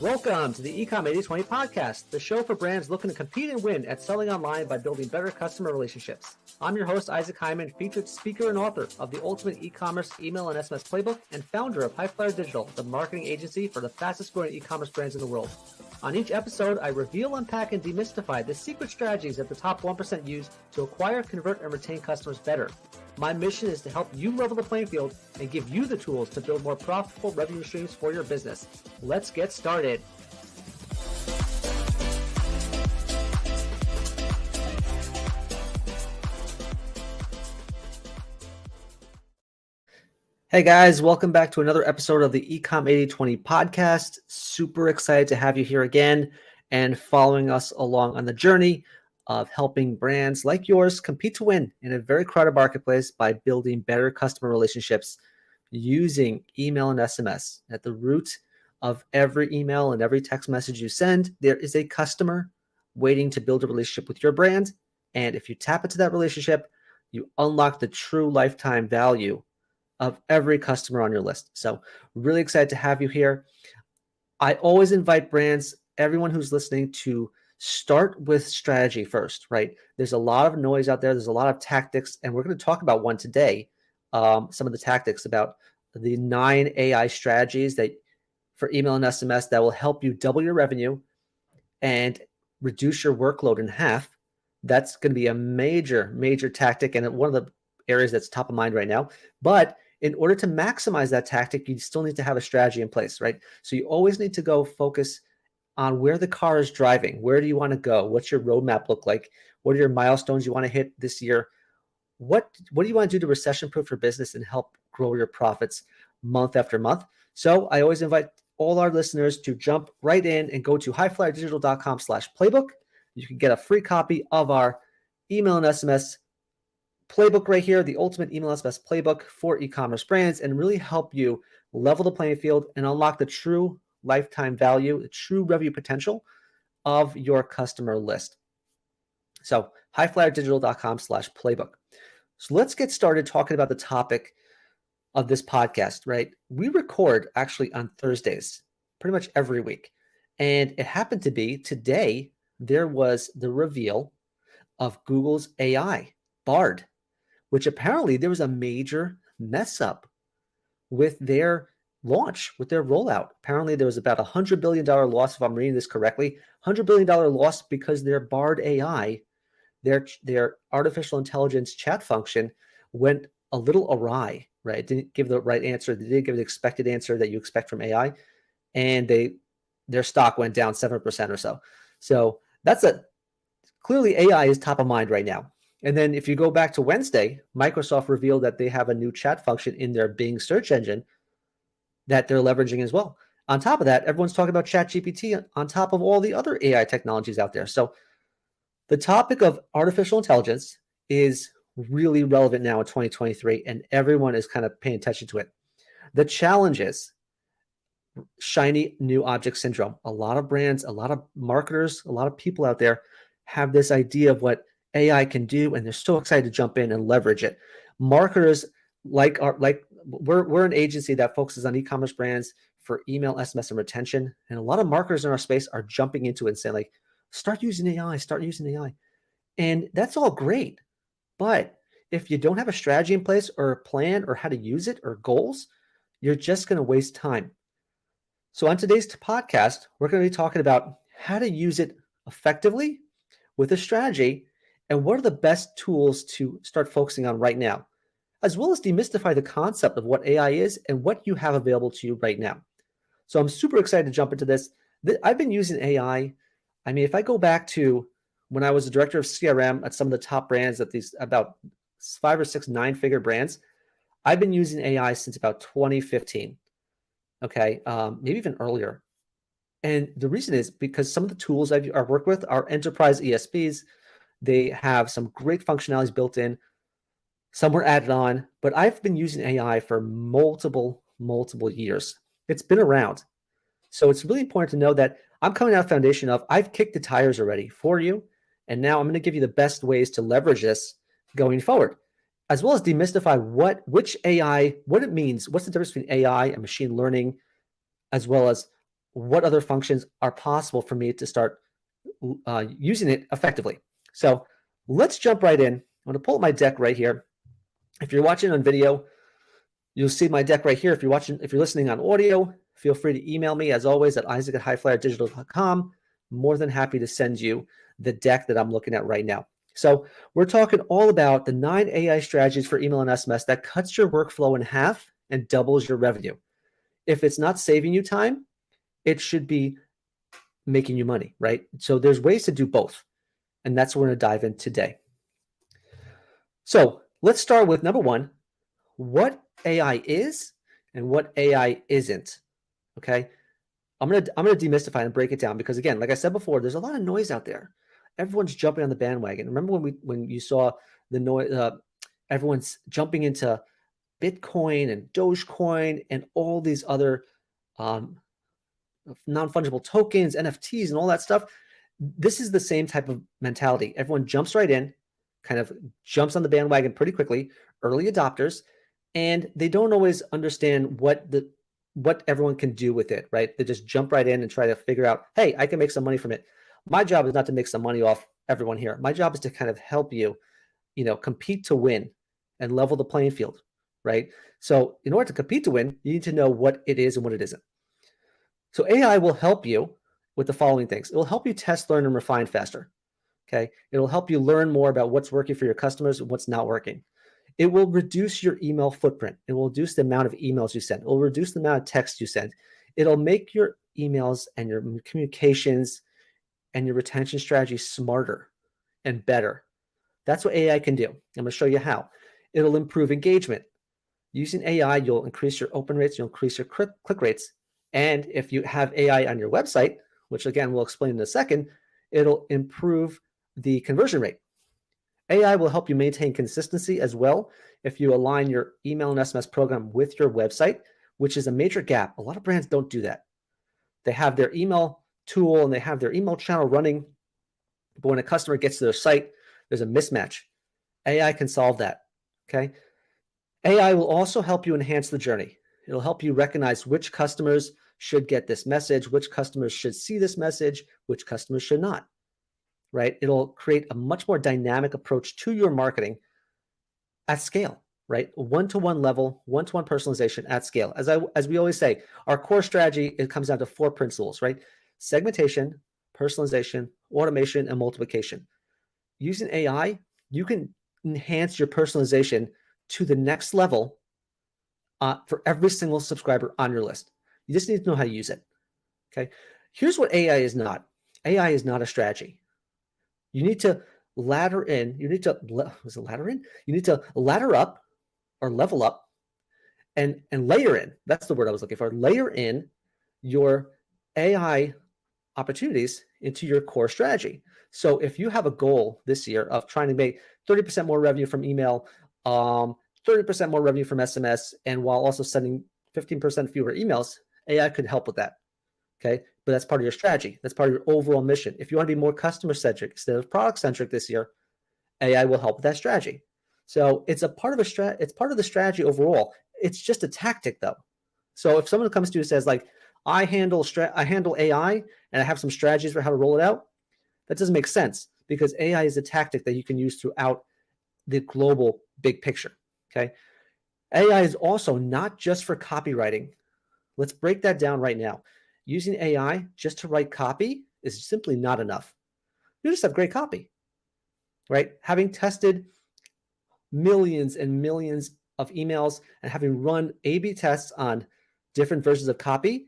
Welcome to the Ecom 80/20 podcast, the show for brands looking to compete and win at selling online by building better customer relationships. I'm your host, Isaac Hyman, featured speaker and author of the Ultimate E-commerce Email and SMS Playbook and founder of Highflyer Digital, the marketing agency for the fastest growing e-commerce brands in the world. On each episode, I reveal, unpack, and demystify the secret strategies that the top 1% use to acquire, convert, and retain customers better. My mission is to help you level the playing field and give you the tools to build more profitable revenue streams for your business. Let's get started. Hey guys, welcome back to another episode of the Ecom 80/20 podcast. Super excited to have you here again and following us along on the journey of helping brands like yours compete to win in a very crowded marketplace by building better customer relationships using email and SMS. At the root of every email and every text message you send, there is a customer waiting to build a relationship with your brand. And if you tap into that relationship, you unlock the true lifetime value of every customer on your list. So really excited to have you here. I always invite brands, everyone who's listening, to start with strategy first, right? There's a lot of noise out there. There's a lot of tactics, and we're going to talk about one today. Some of the tactics about the 9 AI strategies that for email and SMS that will help you double your revenue and reduce your workload in half. That's going to be a major, major tactic, and one of the areas that's top of mind right now. But in order to maximize that tactic, you still need to have a strategy in place, right? So you always need to go focus on where the car is driving. Where do you want to go? What's your roadmap look like? What are your milestones you want to hit this year? What do you want to do to recession-proof your business and help grow your profits month after month? So I always invite all our listeners to jump right in and go to highflyerdigital.com/playbook. You can get a free copy of our email and SMS playbook right here, the ultimate email SMS playbook for e-commerce brands, and really help you level the playing field and unlock the true lifetime value, the true revenue potential of your customer list. So highflyerdigital.com/playbook. So let's get started talking about the topic of this podcast, right? We record actually on Thursdays, pretty much every week. And it happened to be today, there was the reveal of Google's AI, Bard, which apparently there was a major mess up with their launch, with their rollout. Apparently there was about $100 billion loss, if I'm reading this correctly, $100 billion loss because their Bard AI, their artificial intelligence chat function went a little awry, right? It didn't give the right answer. They didn't give the expected answer that you expect from AI. And their stock went down 7% or so. So clearly AI is top of mind right now. And then if you go back to Wednesday, Microsoft revealed that they have a new chat function in their Bing search engine that they're leveraging as well. On top of that, everyone's talking about ChatGPT on top of all the other AI technologies out there. So the topic of artificial intelligence is really relevant now in 2023, and everyone is kind of paying attention to it. The challenge is shiny new object syndrome. A lot of brands, a lot of marketers, a lot of people out there have this idea of what AI can do, and they're so excited to jump in and leverage it. Marketers we're an agency that focuses on e-commerce brands for email, SMS, and retention. And a lot of marketers in our space are jumping into it and saying, like, start using AI, start using AI. And that's all great. But if you don't have a strategy in place or a plan or how to use it or goals, you're just going to waste time. So on today's podcast, we're going to be talking about how to use it effectively with a strategy, and what are the best tools to start focusing on right now, as well as demystify the concept of what AI is and what you have available to you right now. So I'm super excited to jump into this. I've been using AI. I mean, if I go back to when I was the director of CRM at some of the top brands at these about 5 or 6 9-figure brands, I've been using AI since about 2015. Okay, maybe even earlier. And the reason is because some of the tools I work with are enterprise ESPs. They have some great functionalities built in. Some were added on, but I've been using AI for multiple years. It's been around. So it's really important to know that I'm coming out of foundation of I've kicked the tires already for you. And now I'm going to give you the best ways to leverage this going forward, as well as demystify which AI, what it means, what's the difference between AI and machine learning, as well as what other functions are possible for me to start using it effectively. So let's jump right in. I'm going to pull up my deck right here. If you're watching on video, you'll see my deck right here. If you're listening on audio, feel free to email me as always at isaac@highflyerdigital.com. More than happy to send you the deck that I'm looking at right now. So we're talking all about the 9 AI strategies for email and SMS that cuts your workflow in half and doubles your revenue. If it's not saving you time, it should be making you money, right? So there's ways to do both. And that's what we're going to dive in today. So let's start with number 1, what AI is and what AI isn't. Okay. I'm gonna demystify and break it down because, again, like I said before, there's a lot of noise out there. Everyone's jumping on the bandwagon. Remember when you saw the noise, everyone's jumping into Bitcoin and Dogecoin and all these other non-fungible tokens, NFTs, and all that stuff. This is the same type of mentality. Everyone jumps right in, kind of jumps on the bandwagon pretty quickly, early adopters, and they don't always understand what everyone can do with it, right? They just jump right in and try to figure out, hey, I can make some money from it. My job is not to make some money off everyone here. My job is to kind of help you, compete to win and level the playing field, right? So in order to compete to win, you need to know what it is and what it isn't. So AI will help you with the following things. It will help you test, learn, and refine faster. Okay. It will help you learn more about what's working for your customers and what's not working. It will reduce your email footprint. It will reduce the amount of emails you send. It will reduce the amount of text you send. It'll make your emails and your communications and your retention strategy smarter and better. That's what AI can do. I'm going to show you how. It'll improve engagement. Using AI, you'll increase your open rates, you'll increase your click rates. And if you have AI on your website, which again, we'll explain in a second, it'll improve the conversion rate. AI will help you maintain consistency as well if you align your email and SMS program with your website, which is a major gap. A lot of brands don't do that. They have their email tool and they have their email channel running, but when a customer gets to their site, there's a mismatch. AI can solve that, okay? AI will also help you enhance the journey. It'll help you recognize which customers should get this message, which customers should see this message, which customers should not, right? It'll create a much more dynamic approach to your marketing at scale, right? One-to-one level, one-to-one personalization at scale. As we always say, our core strategy, it comes down to 4 principles, right? Segmentation, personalization, automation, and multiplication. Using AI, you can enhance your personalization to the next level for every single subscriber on your list. You just need to know how to use it. Okay. Here's what AI is not. AI is not a strategy. You need to ladder in. You need to, was it ladder in? You need to ladder up or level up and layer in. That's the word I was looking for. Layer in your AI opportunities into your core strategy. So if you have a goal this year of trying to make 30% more revenue from email, 30% more revenue from SMS, and while also sending 15% fewer emails, AI could help with that. Okay. But that's part of your strategy. That's part of your overall mission. If you want to be more customer centric instead of product centric this year, AI will help with that strategy. So it's a part of it's part of the strategy overall. It's just a tactic though. So if someone comes to you and says like, I handle AI and I have some strategies for how to roll it out, that doesn't make sense because AI is a tactic that you can use throughout the global big picture. Okay. AI is also not just for copywriting. Let's break that down right now. Using AI just to write copy is simply not enough. You just have great copy, right? Having tested millions and millions of emails and having run A/B tests on different versions of copy,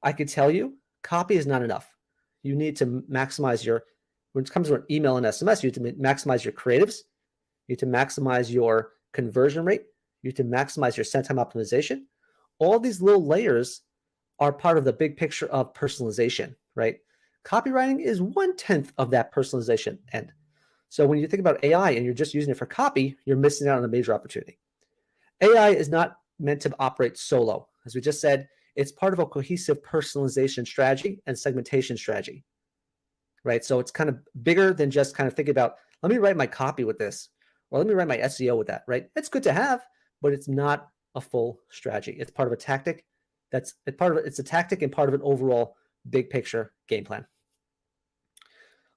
I could tell you copy is not enough. You need to maximize when it comes to an email and SMS, you need to maximize your creatives. You need to maximize your conversion rate. You need to maximize your send time optimization. All these little layers are part of the big picture of personalization, right? Copywriting is 1/10 of that personalization end. So when you think about AI and you're just using it for copy, you're missing out on a major opportunity. AI is not meant to operate solo. As we just said, it's part of a cohesive personalization strategy and segmentation strategy, right? So it's kind of bigger than just kind of thinking about, let me write my copy with this, or let me write my SEO with that, right? It's good to have, but it's not a full strategy. It's part of a tactic. It's a tactic and part of an overall big picture game plan.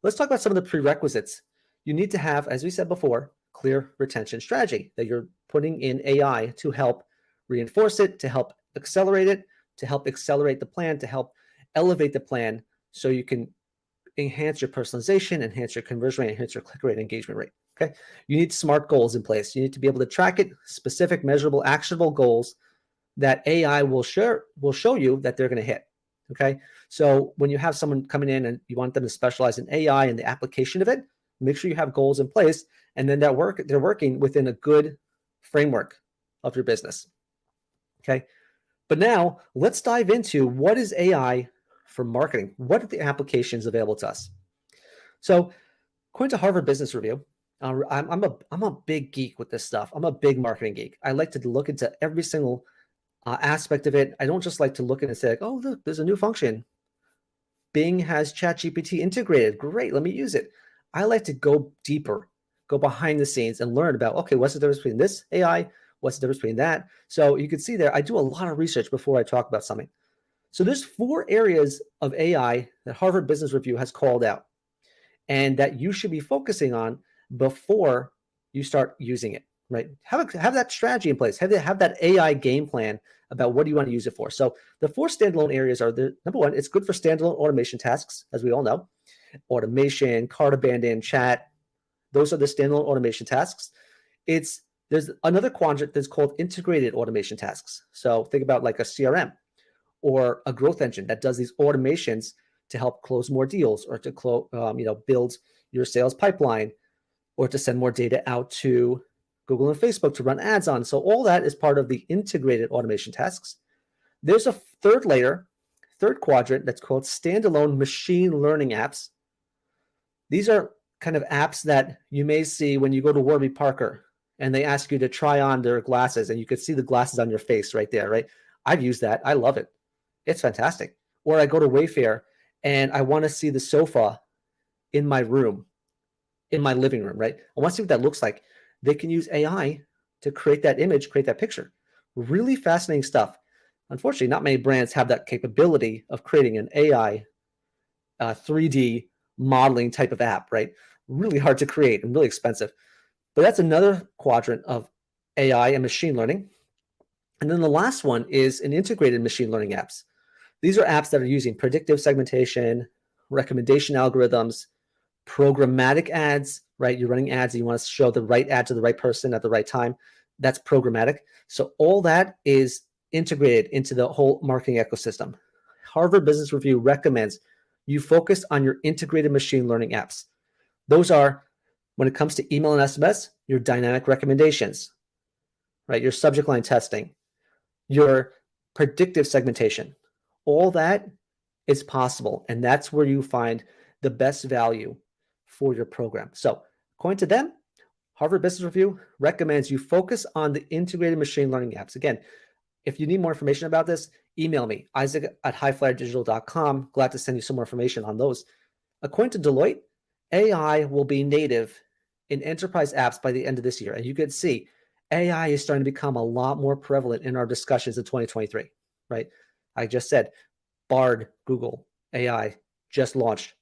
Let's talk about some of the prerequisites. You need to have, as we said before, clear retention strategy that you're putting in AI to help reinforce it, to help accelerate it, to help accelerate the plan, to help elevate the plan so you can enhance your personalization, enhance your conversion rate, enhance your click rate, engagement rate. Okay. You need smart goals in place. You need to be able to track it, specific, measurable, actionable goals that AI will show you that they're going to hit. Okay. So when you have someone coming in and you want them to specialize in AI and the application of it, make sure you have goals in place, and then they're working within a good framework of your business. Okay. But now let's dive into what is AI for marketing. What are the applications available to us? So according to Harvard Business Review, I'm a big geek with this stuff. I'm a big marketing geek. I like to look into every single aspect of it. I don't just like to look at it and say, like, oh, look, there's a new function. Bing has ChatGPT integrated. Great, let me use it. I like to go deeper, go behind the scenes and learn about, okay, what's the difference between this AI? What's the difference between that? So you can see there, I do a lot of research before I talk about something. So there's 4 areas of AI that Harvard Business Review has called out and that you should be focusing on before you start using it, right? Have that strategy in place. Have that AI game plan about what do you want to use it for. So the 4 standalone areas are number 1, it's good for standalone automation tasks, as we all know. Automation, cart abandon, chat. Those are the standalone automation tasks. There's another quadrant that's called integrated automation tasks. So think about like a CRM or a growth engine that does these automations to help close more deals or to build your sales pipeline or to send more data out to Google and Facebook to run ads on. So all that is part of the integrated automation tasks. There's a third quadrant that's called standalone machine learning apps. These are kind of apps that you may see when you go to Warby Parker and they ask you to try on their glasses and you could see the glasses on your face right there, right? I've used that. I love it. It's fantastic. Or I go to Wayfair and I want to see the sofa in my room, in my living room, right? I want to see what that looks like. They can use AI to create that image, create that picture. Really fascinating stuff. Unfortunately, not many brands have that capability of creating an AI 3D modeling type of app, right? Really hard to create and really expensive. But that's another quadrant of AI and machine learning. And then the last one is an integrated machine learning apps. These are apps that are using predictive segmentation, recommendation algorithms, programmatic ads, right? You're running ads and you want to show the right ad to the right person at the right time. That's programmatic. So all that is integrated into the whole marketing ecosystem. Harvard Business Review recommends you focus on your integrated machine learning apps. Those are, when it comes to email and SMS, your dynamic recommendations, right? Your subject line testing, your predictive segmentation. All that is possible, and that's where you find the best value for your program. So according to them, Harvard Business Review recommends you focus on the integrated machine learning apps. Again, if you need more information about this, email me, isaac@highflyerdigital.com. Glad to send you some more information on those. According to Deloitte, AI will be native in enterprise apps by the end of this year. And you can see AI is starting to become a lot more prevalent in our discussions in 2023, right? I just said Bard, Google, AI just launched,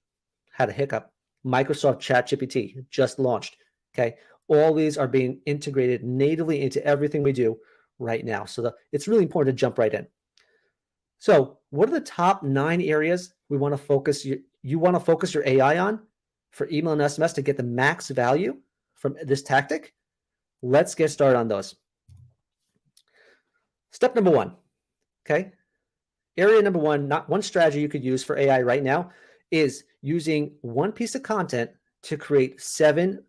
had a hiccup. Microsoft ChatGPT just launched, okay? All these are being integrated natively into everything we do right now. So it's really important to jump right in. So what are the top 9 areas we want to focus you want to focus your AI on for email and SMS to get the max value from this tactic? Let's get started on those. Step number 1, okay? Area number 1, not one strategy you could use for AI right now is using one piece of content to create 7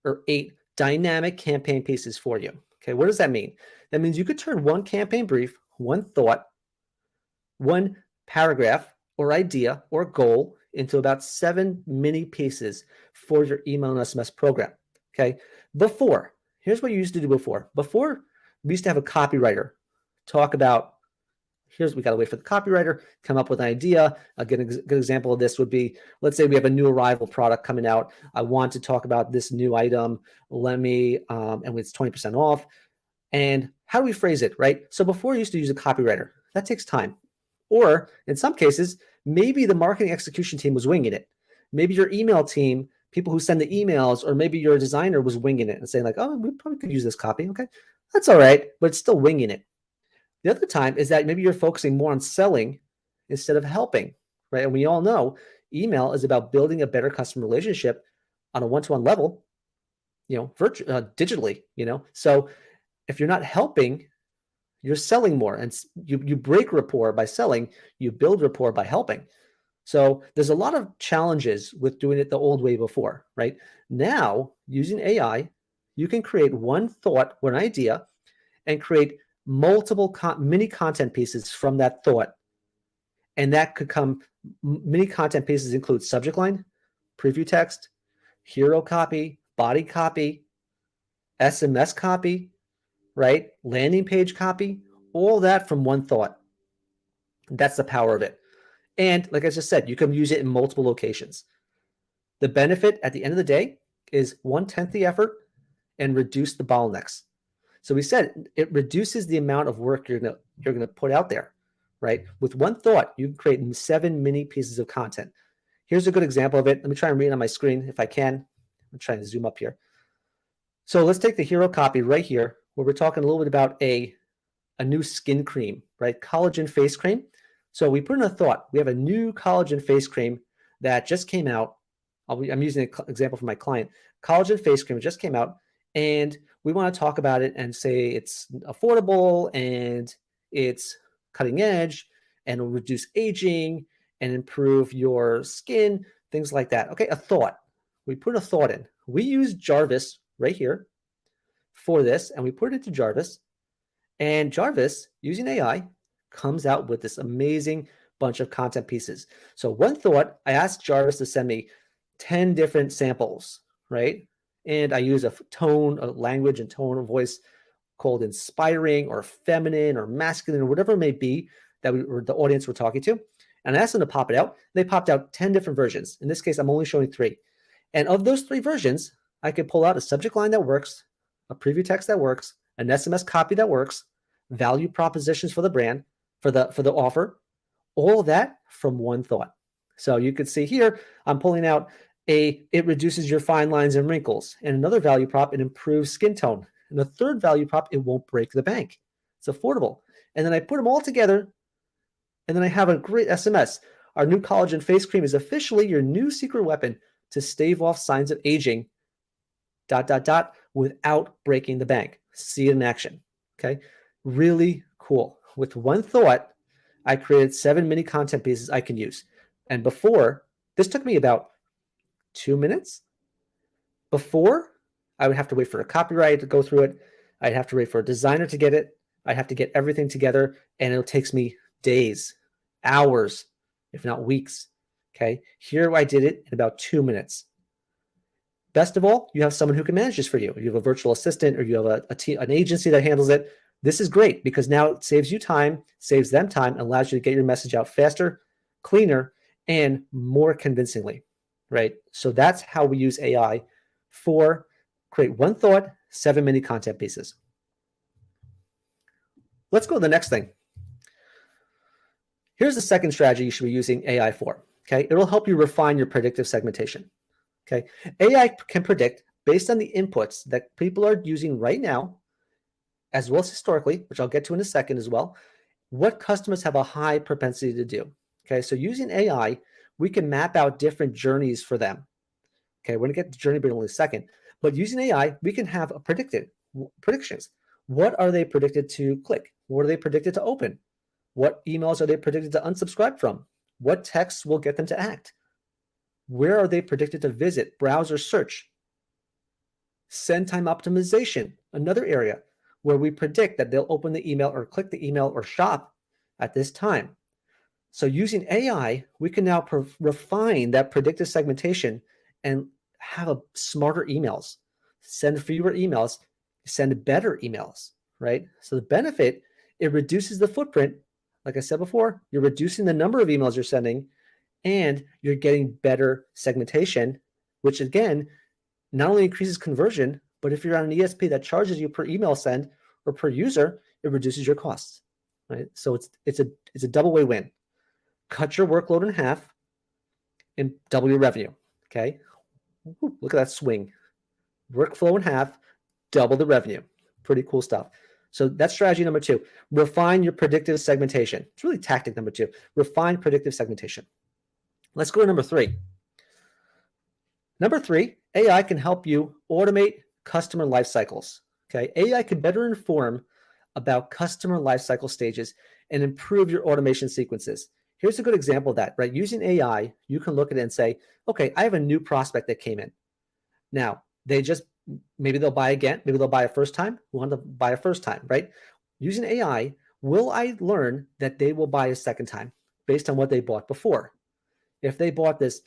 or 8 dynamic campaign pieces for you. Okay, what does that mean? That means you could turn one campaign brief, one thought, one paragraph or idea or goal into about 7 mini pieces for your email and SMS program. Okay, here's what you used to do before. Before, we used to have a copywriter talk about, we got to wait for the copywriter, come up with an idea. A good example of this would be, let's say we have a new arrival product coming out. I want to talk about this new item. And it's 20% off. And how do we phrase it, right? So before you used to use a copywriter. That takes time. Or in some cases, Maybe the marketing execution team was winging it. Maybe your email team, people who send the emails, or maybe your designer was winging it and saying like, oh, we probably could use this copy. Okay, that's all right, but it's still winging it. The other time is that maybe you're focusing more on selling instead of helping, right? And we all know email is about building a better customer relationship on a one-to-one level, digitally, So if you're not helping, you're selling more, and you break rapport by selling, you build rapport by helping. So there's a lot of challenges with doing it the old way before, right? Now, using AI, you can create one thought, one idea, and create multiple mini content pieces from that thought. And that could come, mini content pieces include subject line, preview text, hero copy, body copy, SMS copy, right? Landing page copy, all that from one thought. That's the power of it. And like I just said, you can use it in multiple locations. The benefit at the end of the day is 1/10 the effort and reduce the bottlenecks. So we said it reduces the amount of work you're gonna put out there, right? With one thought, you can create 7 mini pieces of content. Here's a good example of it. Let me try and read it on my screen if I can. I'm trying to zoom up here. So let's take the hero copy right here, where we're talking a little bit about a new skin cream, right? Collagen face cream. So we put in a thought. We have a new collagen face cream that just came out. I'm using an example from my client. Collagen face cream just came out, and we want to talk about it and say it's affordable and it's cutting edge and will reduce aging and improve your skin, things like that. Okay, a thought. We put a thought in. We use Jarvis right here for this, and we put it into Jarvis. And Jarvis, using AI, comes out with this amazing bunch of content pieces. So one thought, I asked Jarvis to send me 10 different samples, right? And I use a tone, a language and tone of voice called inspiring or feminine or masculine or whatever it may be that the audience we're talking to. And I asked them to pop it out. They popped out 10 different versions. In this case, I'm only showing 3. And of those 3 versions, I could pull out a subject line that works, a preview text that works, an SMS copy that works, value propositions for the brand, for the offer, all of that from one thought. So you could see here, I'm pulling out it reduces your fine lines and wrinkles. And another value prop, it improves skin tone. And the third value prop, it won't break the bank. It's affordable. And then I put them all together, and then I have a great SMS. Our new collagen face cream is officially your new secret weapon to stave off signs of aging, ... without breaking the bank. See it in action. Okay. Really cool. With one thought, I created 7 mini content pieces I can use. And before, this took me about 2 minutes. Before, I would have to wait for a copywriter to go through it. I'd have to wait for a designer to get it. I'd have to get everything together, and it takes me days, hours, if not weeks. Okay. Here I did it in about 2 minutes. Best of all, you have someone who can manage this for you. You have a virtual assistant, or you have an agency that handles it. This is great because now it saves you time, saves them time, and allows you to get your message out faster, cleaner, and more convincingly, right? So that's how we use AI for create one thought, 7 mini content pieces. Let's go to the next thing. Here's the second strategy you should be using AI for, okay? It'll help you refine your predictive segmentation. Okay, AI can predict based on the inputs that people are using right now, as well as historically, which I'll get to in a second as well, what customers have a high propensity to do. Okay, so using AI, we can map out different journeys for them. Okay, we're gonna get to journey building in a second, but using AI, we can have predictions. What are they predicted to click? What are they predicted to open? What emails are they predicted to unsubscribe from? What texts will get them to act? Where are they predicted to visit, browse, or search? Send time optimization, another area where we predict that they'll open the email or click the email or shop at this time. So using AI, we can now refine that predictive segmentation and have smarter emails, send fewer emails, send better emails, right? So the benefit, it reduces the footprint. Like I said before, you're reducing the number of emails you're sending, and you're getting better segmentation, which again, not only increases conversion, but if you're on an ESP that charges you per email send or per user, it reduces your costs, right? So it's a double way win. cut your workload in half, and double your revenue. Okay. Look at that swing. Workflow in half, double the revenue. Pretty cool stuff. So that's strategy number 2. Refine your predictive segmentation. It's really tactic number 2. Refine predictive segmentation. Let's go to number 3. Number 3, AI can help you automate customer life cycles. Okay, AI can better inform about customer life cycle stages and improve your automation sequences. Here's a good example of that, right? Using AI, you can look at it and say, okay, I have a new prospect that came in. Now, maybe they'll buy again, maybe they'll buy a first time, want to buy a first time, right? Using AI, will I learn that they will buy a second time based on what they bought before? If they bought this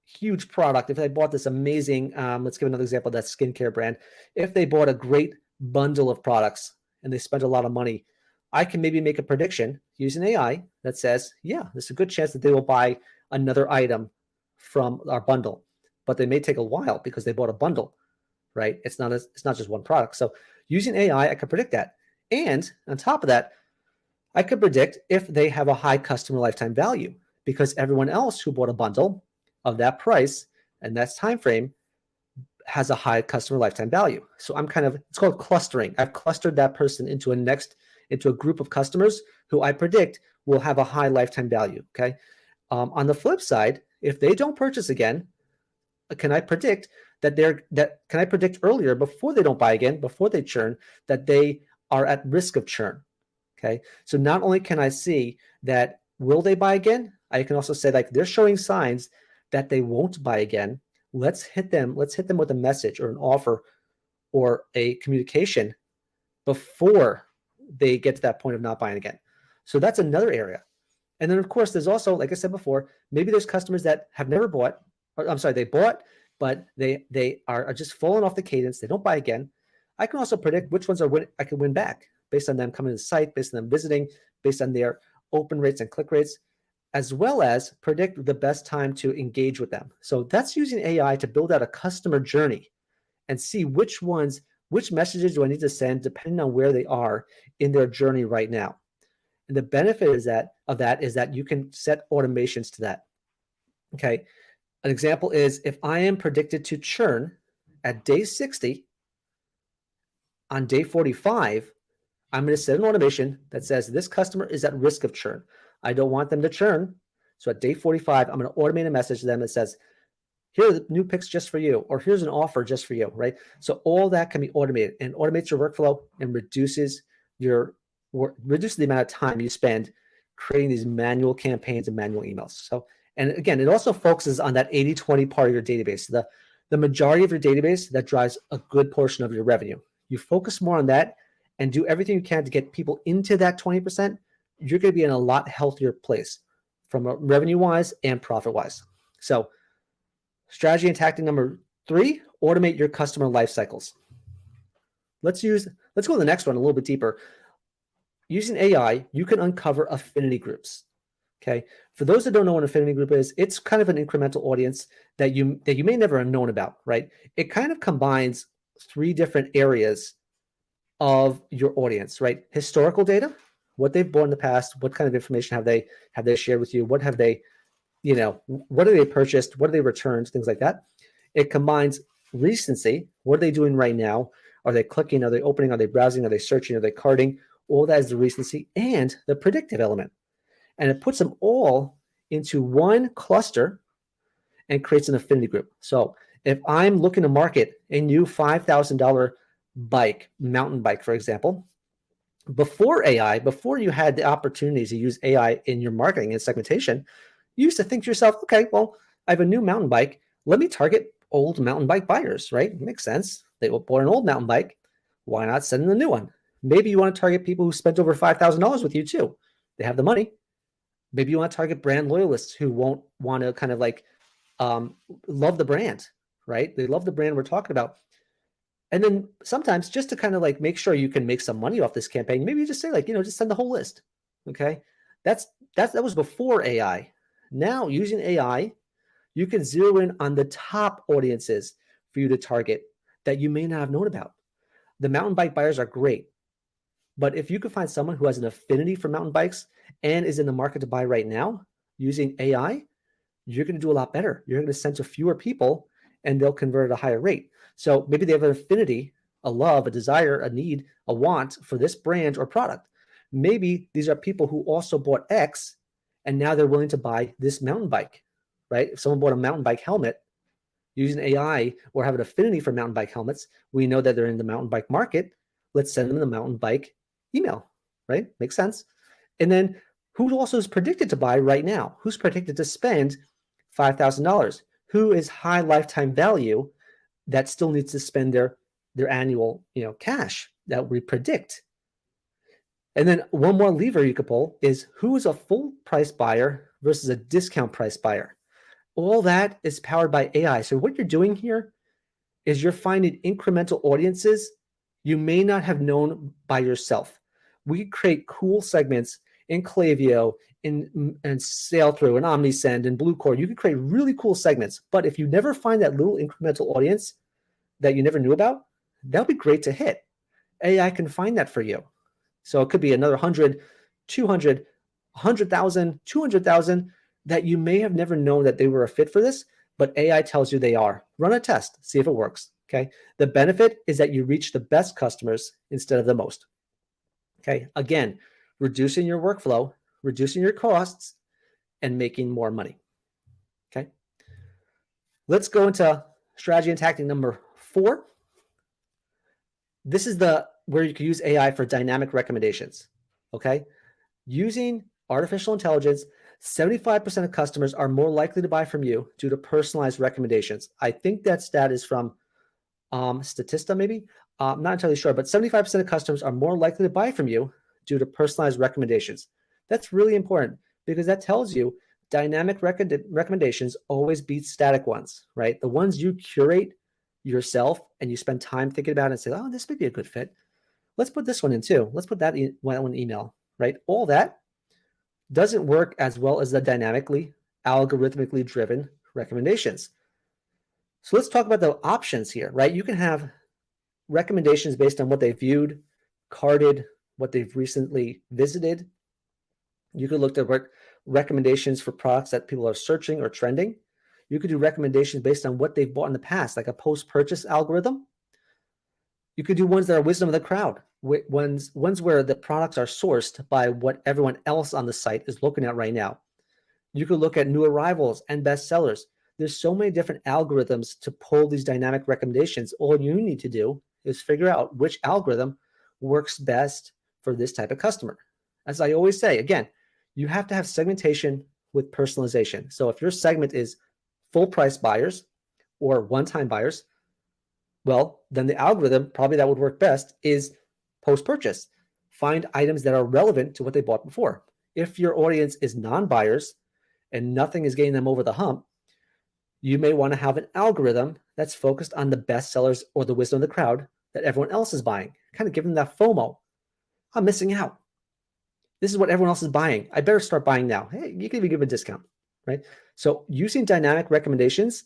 huge product, if they bought this amazing, let's give another example, that skincare brand, if they bought a great bundle of products and they spent a lot of money, I can maybe make a prediction using AI that says, yeah, there's a good chance that they will buy another item from our bundle, but they may take a while because they bought a bundle, right? It's not just one product. So using AI, I can predict that. And on top of that, I could predict if they have a high customer lifetime value, because everyone else who bought a bundle of that price and that time frame has a high customer lifetime value. So it's called clustering. I've clustered that person into a group of customers who I predict will have a high lifetime value. Okay. On the flip side, if they don't purchase again, can I predict earlier, before they don't buy again, before they churn, that they are at risk of churn? Okay. So not only can I see that will they buy again, I can also say, like, they're showing signs that they won't buy again. Let's hit them with a message or an offer or a communication before they get to that point of not buying again. So that's another area. And then, of course, there's also, like I said before, maybe there's customers that have never bought, or I'm sorry, they bought, but they are just falling off the cadence. They don't buy again. I can also predict which ones I can win back based on them coming to the site, based on them visiting, based on their open rates and click rates, as well as predict the best time to engage with them. So that's using AI to build out a customer journey and see which messages do I need to send depending on where they are in their journey right now. And the benefit is that you can set automations to that. Okay. An example is, if I am predicted to churn at day 60, on day 45, I'm going to set an automation that says this customer is at risk of churn. I don't want them to churn. So at day 45, I'm going to automate a message to them that says, here are the new picks just for you, or here's an offer just for you, right? So all that can be automated, and automates your workflow and reduces the amount of time you spend creating these manual campaigns and manual emails. So, and again, it also focuses on that 80-20 part of your database. The majority of your database that drives a good portion of your revenue. You focus more on that and do everything you can to get people into that 20%, you're going to be in a lot healthier place from a revenue-wise and profit-wise. So strategy and tactic number 3, automate your customer life cycles. Let's go to the next one a little bit deeper. Using AI, you can uncover affinity groups. Okay. For those that don't know what an affinity group is, it's kind of an incremental audience that you may never have known about, right? It kind of combines 3 different areas of your audience, right? Historical data, what they've bought in the past, what kind of information have they shared with you, what have they, what have they purchased, what have they returned, things like that. It combines recency, what are they doing right now? Are they clicking? Are they opening? Are they browsing? Are they searching? Are they carting? All that is the recency and the predictive element. And it puts them all into one cluster and creates an affinity group. So if I'm looking to market a new $5,000 mountain bike, for example, before AI, before you had the opportunity to use AI in your marketing and segmentation, you used to think to yourself, okay, well, I have a new mountain bike. Let me target old mountain bike buyers, right? Makes sense. They bought an old mountain bike. Why not send them a new one? Maybe you want to target people who spent over $5,000 with you too. They have the money. Maybe you want to target brand loyalists who won't want to kind of like love the brand, right? They love the brand we're talking about. And then sometimes, just to kind of like make sure you can make some money off this campaign, maybe you just say, like, just send the whole list. Okay. That was before AI. Now, using AI, you can zero in on the top audiences for you to target that you may not have known about. The mountain bike buyers are great. But if you could find someone who has an affinity for mountain bikes and is in the market to buy right now, using AI, you're going to do a lot better. You're going to send to fewer people and they'll convert at a higher rate. So maybe they have an affinity, a love, a desire, a need, a want for this brand or product. Maybe these are people who also bought X and now they're willing to buy this mountain bike, right? If someone bought a mountain bike helmet using AI or have an affinity for mountain bike helmets, we know that they're in the mountain bike market. Let's send them the mountain bike email, right? Makes sense. And then who also is predicted to buy right now? Who's predicted to spend $5,000? Who is high lifetime value that still needs to spend their annual, cash that we predict? And then one more lever you could pull is who is a full price buyer versus a discount price buyer. All that is powered by AI. So what you're doing here is you're finding incremental audiences you may not have known by yourself. We create cool segments in Klaviyo, in Sail Through, and OmniSend, and Bluecore. You can create really cool segments. But if you never find that little incremental audience that you never knew about, that'll be great to hit. AI can find that for you. So it could be another 100, 200, 100,000, 200,000 that you may have never known that they were a fit for this, but AI tells you they are. Run a test, see if it works, okay? The benefit is that you reach the best customers instead of the most, okay? Again, reducing your workflow, reducing your costs, and making more money, okay? Let's go into strategy and tactic number 4. This is where you can use AI for dynamic recommendations, okay? Using artificial intelligence, 75% of customers are more likely to buy from you due to personalized recommendations. I think that stat is from Statista, maybe. I'm not entirely sure, but 75% of customers are more likely to buy from you due to personalized recommendations. That's really important because that tells you dynamic recommendations always beat static ones, right? The ones you curate yourself and you spend time thinking about it and say, oh, this may be a good fit. Let's put this one in too. Let's put that one email, right? All that doesn't work as well as the dynamically, algorithmically driven recommendations. So let's talk about the options here, right? You can have recommendations based on what they viewed, carded, what they've recently visited. You could look at recommendations for products that people are searching or trending. You could do recommendations based on what they've bought in the past, like a post-purchase algorithm. You could do ones that are wisdom of the crowd, ones where the products are sourced by what everyone else on the site is looking at right now. You could look at new arrivals and bestsellers. There's so many different algorithms to pull these dynamic recommendations. All you need to do is figure out which algorithm works best for this type of customer. As I always say, again, you have to have segmentation with personalization. So if your segment is full price buyers or one-time buyers, well, then the algorithm probably that would work best is post-purchase. Find items that are relevant to what they bought before. If your audience is non-buyers and nothing is getting them over the hump, you may want to have an algorithm that's focused on the best sellers or the wisdom of the crowd that everyone else is buying, kind of give them that FOMO. I'm missing out. This is what everyone else is buying. I better start buying now. Hey, you can even give a discount, right? So using dynamic recommendations,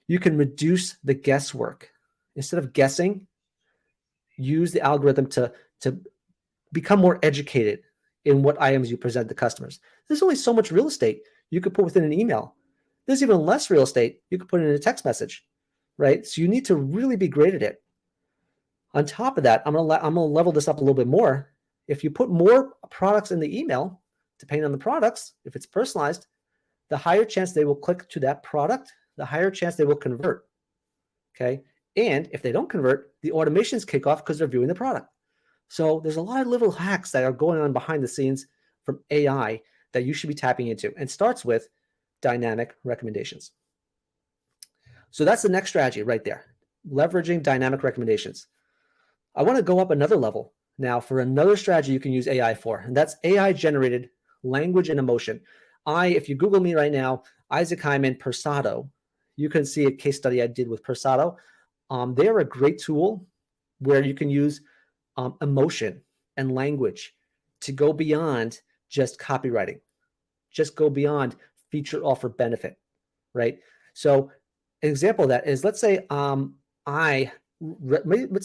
you can reduce the guesswork. Instead of guessing, use the algorithm to become more educated in what items you present to customers. There's only so much real estate you could put within an email. There's even less real estate you could put in a text message, right? So you need to really be great at it. On top of that, I'm gonna level this up a little bit more. If you put more products in the email, depending on the products, if it's personalized, the higher chance they will click to that product, the higher chance they will convert, okay? And if they don't convert, the automations kick off because they're viewing the product. So there's a lot of little hacks that are going on behind the scenes from AI that you should be tapping into, and starts with dynamic recommendations. So that's the next strategy right there, leveraging dynamic recommendations. I want to go up another level now for another strategy you can use AI for, and that's AI-generated language and emotion. If you Google me right now, Isaac Hyman, Persado, you can see a case study I did with Persado. They're a great tool where you can use emotion and language to go beyond just copywriting, just go beyond feature, offer, benefit, right? So an example of that is, let's say let's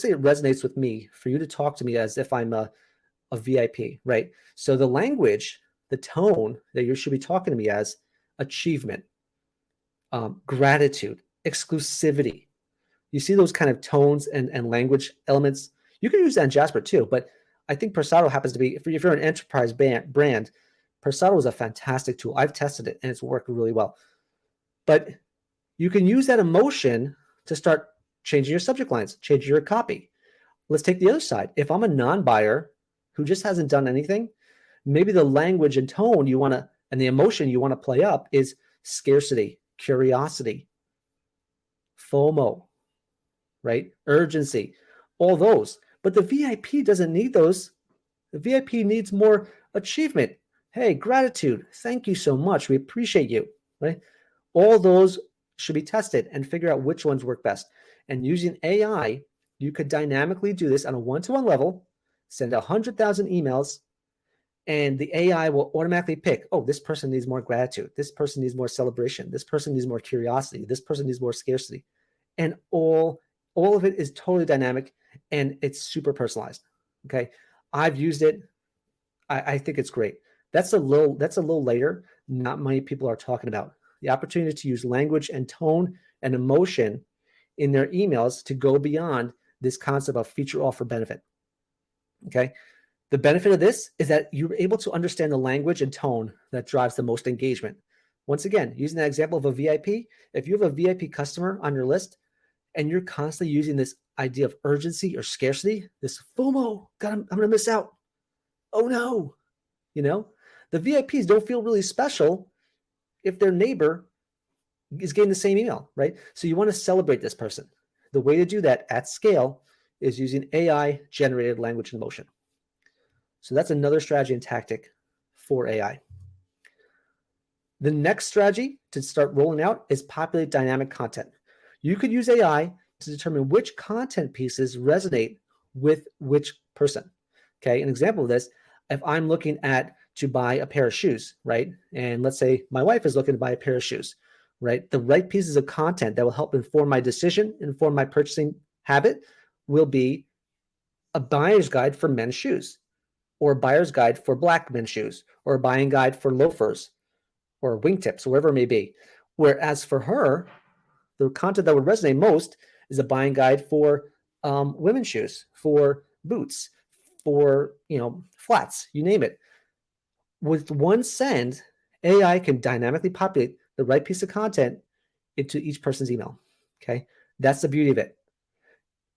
say it resonates with me for you to talk to me as if I'm a VIP, right? So the language the tone that you should be talking to me as achievement, gratitude, exclusivity. You see those kind of tones and language elements. You can use that in Jasper too, but I think Persado happens to be, if you're an enterprise brand, Persado is a fantastic tool. I've tested it and it's worked really well. But you can use that emotion to start changing your subject lines, changing your copy. Let's take the other side. If I'm a non-buyer who just hasn't done anything, maybe the language and tone you want to, and the emotion you want to play up is scarcity, curiosity, FOMO, right? Urgency, all those. But the VIP doesn't need those. The VIP needs more achievement. Hey, gratitude. Thank you so much. We appreciate you, right? All those should be tested and figure out which ones work best. And using AI, you could dynamically do this on a one-to-one level, send 100,000 emails, and the AI will automatically pick, oh, this person needs more gratitude. This person needs more celebration. This person needs more curiosity. This person needs more scarcity. And all of it is totally dynamic and it's super personalized. Okay. I've used it. I think it's great. That's a little later. Not many people are talking about the opportunity to use language and tone and emotion in their emails to go beyond this concept of feature, offer, benefit. Okay. The benefit of this is that you're able to understand the language and tone that drives the most engagement. Once again, using that example of a VIP, if you have a VIP customer on your list and you're constantly using this idea of urgency or scarcity, this FOMO, God, I'm going to miss out. Oh no. The VIPs don't feel really special if their neighbor is getting the same email, right? So you want to celebrate this person. The way to do that at scale is using AI generated language and emotion. So that's another strategy and tactic for AI. The next strategy to start rolling out is populate dynamic content. You could use AI to determine which content pieces resonate with which person. Okay, an example of this, if I'm looking to buy a pair of shoes, right? And let's say my wife is looking to buy a pair of shoes, right? The right pieces of content that will help inform my decision, inform my purchasing habit will be a buyer's guide for men's shoes, or a buyer's guide for black men's shoes, or a buying guide for loafers, or wingtips, or whatever it may be. Whereas for her, the content that would resonate most is a buying guide for women's shoes, for boots, for flats, you name it. With one send, AI can dynamically populate the right piece of content into each person's email. Okay, that's the beauty of it.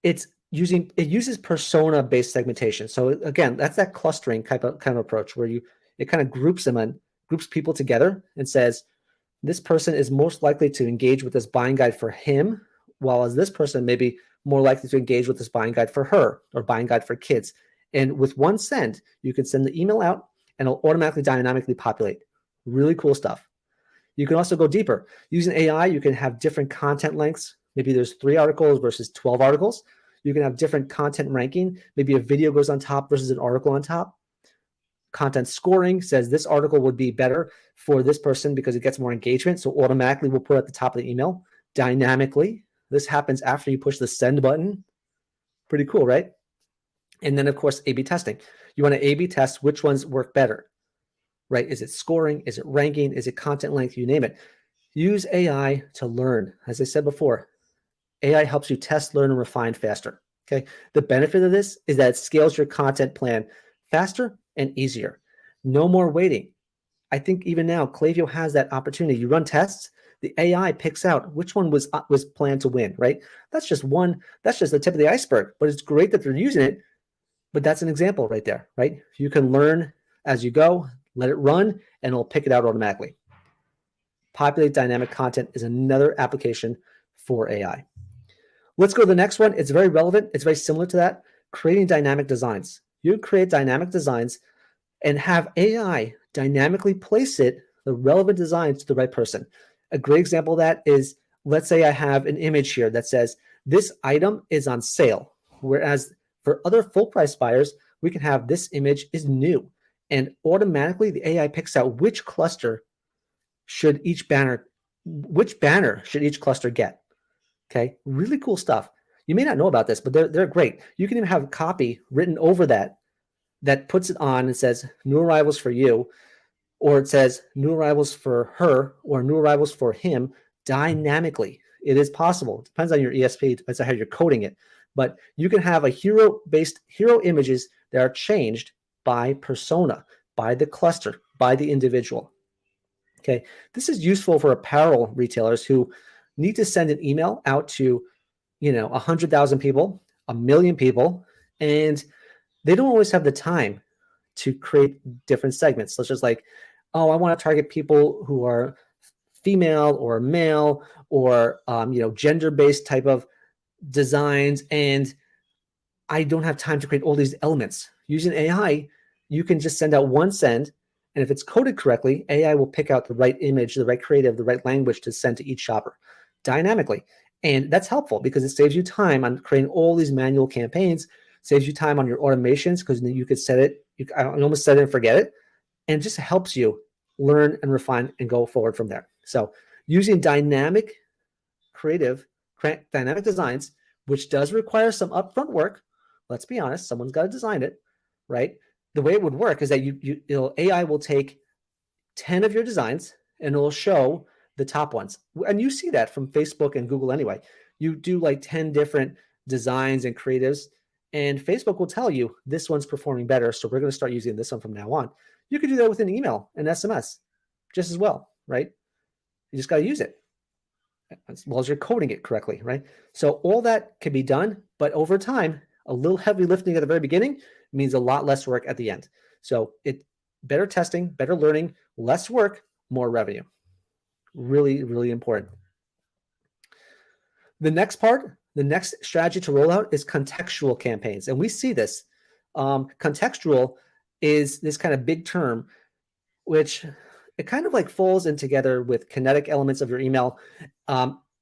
It uses persona-based segmentation. So again, that's that clustering kind of approach where it kind of groups people together and says, this person is most likely to engage with this buying guide for him, while as this person may be more likely to engage with this buying guide for her or buying guide for kids. And with one send, you can send the email out and it'll automatically dynamically populate. Really cool stuff. You can also go deeper. Using AI, you can have different content lengths. Maybe there's 3 articles versus 12 articles. You can have different content ranking. Maybe a video goes on top versus an article on top. Content scoring says this article would be better for this person because it gets more engagement. So automatically we'll put it at the top of the email dynamically. This happens after you push the send button. Pretty cool, right? And then of course, A/B testing. You want to A/B test which ones work better, right? Is it scoring? Is it ranking? Is it content length? You name it. Use AI to learn. As I said before, AI helps you test, learn, and refine faster. Okay. The benefit of this is that it scales your content plan faster and easier. No more waiting. I think even now, Klaviyo has that opportunity. You run tests, the AI picks out which one was planned to win, right? That's just the tip of the iceberg, but it's great that they're using it. But that's an example right there, right? You can learn as you go, let it run, and it'll pick it out automatically. Populate dynamic content is another application for AI. Let's go to the next one. It's very relevant. It's very similar to that. Creating dynamic designs. You create dynamic designs and have AI dynamically place the relevant designs to the right person. A great example of that is, let's say I have an image here that says, this item is on sale. Whereas for other full price buyers, we can have this image is new. And automatically the AI picks out which banner should each cluster get. Okay, really cool stuff. You may not know about this, but they're great. You can even have copy written over that puts it on and says, new arrivals for you. or it says new arrivals for her or new arrivals for him dynamically. It is possible. It depends on your ESP, depends on how you're coding it. But you can have a hero images that are changed by persona, by the cluster, by the individual. Okay, this is useful for apparel retailers who need to send an email out to, 100,000 people, 1 million people, and they don't always have the time to create different segments, such as like, oh, I want to target people who are female or male or gender-based type of designs, and I don't have time to create all these elements. Using AI, you can just send out one send, and if it's coded correctly, AI will pick out the right image, the right creative, the right language to send to each shopper dynamically. And that's helpful because it saves you time on creating all these manual campaigns, saves you time on your automations because you could set it, I almost set it and forget it, and just helps you learn and refine and go forward from there. So using dynamic designs, which does require some upfront work. Let's be honest, someone's got to design it, right? The way it would work is that AI will take 10 of your designs and it'll show the top ones. And you see that from Facebook and Google anyway. You do like 10 different designs and creatives, and Facebook will tell you this one's performing better, so we're going to start using this one from now on. You can do that with an email and SMS just as well, right? You just got to use it as well as you're coding it correctly, right? So all that can be done, but over time, a little heavy lifting at the very beginning means a lot less work at the end. So better testing, better learning, less work, more revenue. Really, really important. The next strategy to roll out is contextual campaigns. And we see this. Contextual is this kind of big term, which it kind of like falls in together with kinetic elements of your email,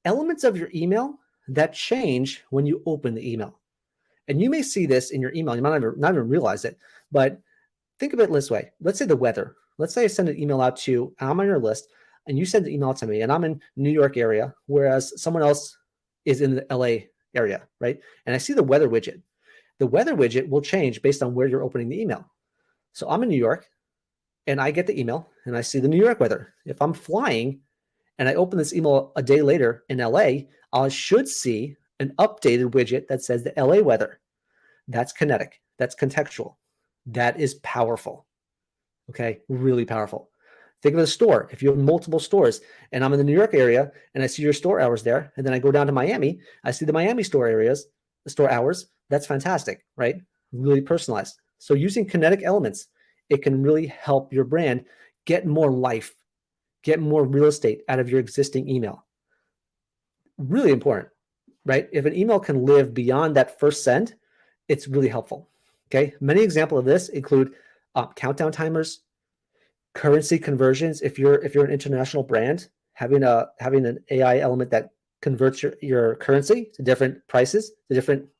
elements of your email that change when you open the email. And you may see this in your email. You might not even realize it, but think of it this way. Let's say the weather. Let's say I send an email out to, I'm on your list, and you send an email to me, and I'm in New York area, whereas someone else is in the LA area, right? And I see the weather widget. The weather widget will change based on where you're opening the email. So I'm in New York, and I get the email, and I see the New York weather. If I'm flying, and I open this email a day later in LA, I should see an updated widget that says the LA weather. That's kinetic. That's contextual. That is powerful. Okay, really powerful. Think of a store. If you have multiple stores and I'm in the New York area and I see your store hours there, and then I go down to Miami, I see the Miami store hours, that's fantastic, right? Really personalized. So using kinetic elements, it can really help your brand get more life, get more real estate out of your existing email. Really important, right? If an email can live beyond that first send, it's really helpful. Okay. Many examples of this include countdown timers, currency conversions. If you're an international brand, having an AI element that converts your currency to different prices, to different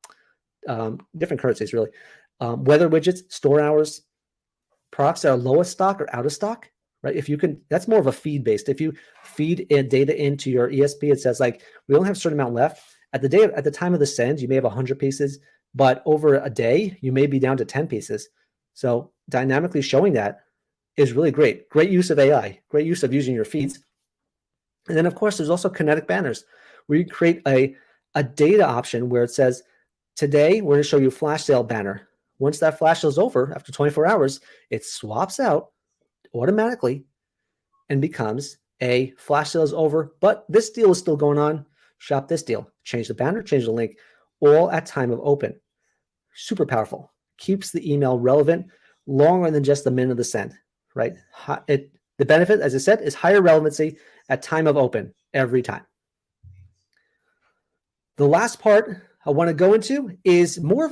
currencies, really. Weather widgets, store hours, products that are lowest stock or out of stock, right? If you can, that's more of a feed based. If you feed in data into your ESP, it says like, we only have a certain amount left. At the time of the send, you may have 100 pieces, but over a day, you may be down to 10 pieces. So dynamically showing that is really great. Great use of AI, great use of using your feeds. And then of course, there's also kinetic banners where you create a data option where it says, today, we're going to show you a flash sale banner. Once that flash sale is over, after 24 hours, it swaps out automatically and becomes a flash sale is over, but this deal is still going on. Shop this deal. Change the banner, change the link, all at time of open. Super powerful. Keeps the email relevant longer than just the minute of the send, right? The benefit, as I said, is higher relevancy at time of open every time. The last part I want to go into is more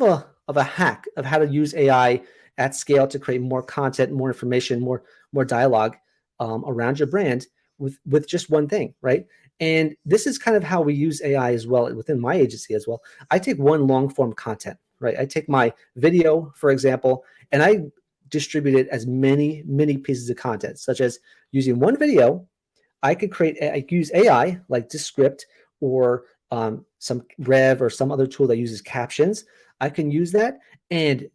of a hack of how to use AI at scale to create more content, more information, more dialogue around your brand with just one thing, right? And this is kind of how we use AI as well within my agency as well. I take one long form content, right? I take my video, for example, and I distribute it as many pieces of content, such as using one video, I could use AI like Descript or some Rev or some other tool that uses captions. I can use that and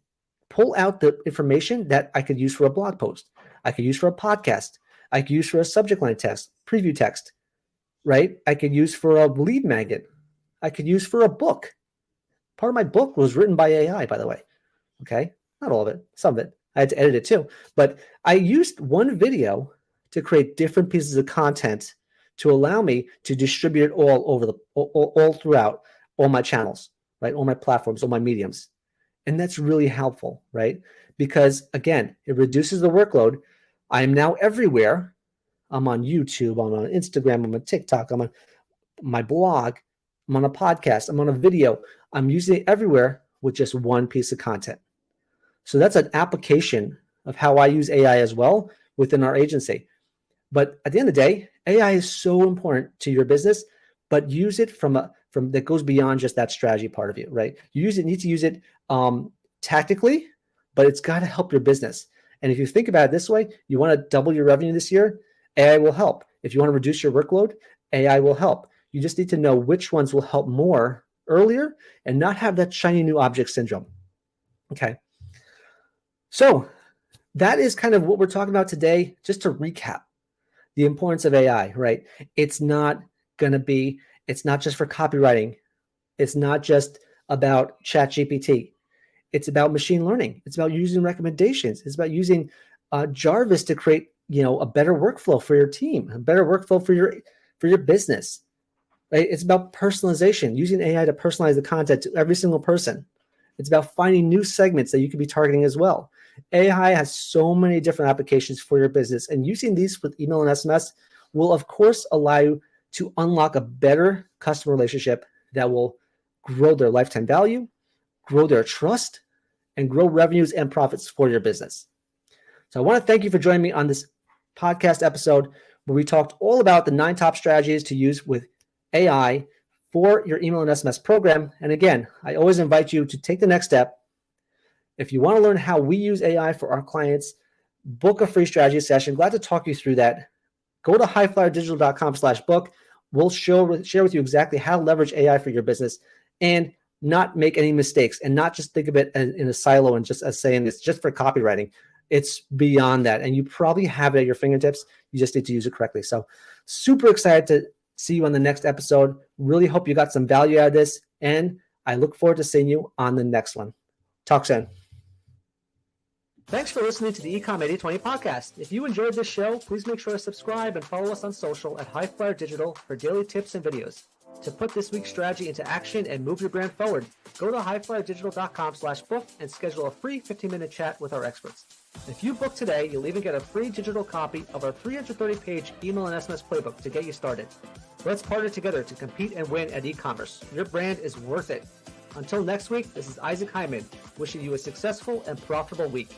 pull out the information that I could use for a blog post. I could use for a podcast. I could use for a subject line text, preview text, right? I could use for a lead magnet. I could use for a book. Part of my book was written by AI, by the way. Okay. Not all of it, some of it. I had to edit it too. But I used one video to create different pieces of content to allow me to distribute it all over all throughout all my channels, right? All my platforms, all my mediums. And that's really helpful, right? Because again, it reduces the workload. I am now everywhere. I'm on YouTube, I'm on Instagram, I'm on TikTok, I'm on my blog, I'm on a podcast, I'm on a video. I'm using it everywhere with just one piece of content. So that's an application of how I use AI as well within our agency. But at the end of the day, AI is so important to your business, but use it from that goes beyond just that strategy part of you, right? You need to use it tactically, but it's got to help your business. And if you think about it this way, you want to double your revenue this year, AI will help. If you want to reduce your workload, AI will help. You just need to know which ones will help more earlier and not have that shiny new object syndrome. Okay. So that is kind of what we're talking about today. Just to recap, the importance of AI, right? It's not just for copywriting. It's not just about ChatGPT. It's about machine learning. It's about using recommendations. It's about using Jarvis to create, a better workflow for your team, a better workflow for your business. Right? It's about personalization, using AI to personalize the content to every single person. It's about finding new segments that you could be targeting as well. AI has so many different applications for your business, and using these with email and SMS will, of course, allow you to unlock a better customer relationship that will grow their lifetime value, grow their trust, and grow revenues and profits for your business. So I want to thank you for joining me on this podcast episode where we talked all about the 9 top strategies to use with AI for your email and SMS program. And again, I always invite you to take the next step. If you want to learn how we use AI for our clients, book a free strategy session. Glad to talk you through that. Go to highflyerdigital.com/book. We'll share with you exactly how to leverage AI for your business and not make any mistakes and not just think of it in a silo and just as saying it's just for copywriting. It's beyond that. And you probably have it at your fingertips. You just need to use it correctly. So super excited to see you on the next episode. Really hope you got some value out of this. And I look forward to seeing you on the next one. Talk soon. Thanks for listening to the Ecom 8020 podcast. If you enjoyed this show, please make sure to subscribe and follow us on social at Highflyer Digital for daily tips and videos. To put this week's strategy into action and move your brand forward, go to highflyerdigital.com/book and schedule a free 15-minute chat with our experts. If you book today, you'll even get a free digital copy of our 330-page email and SMS playbook to get you started. Let's partner together to compete and win at e-commerce. Your brand is worth it. Until next week, this is Isaac Hyman, wishing you a successful and profitable week.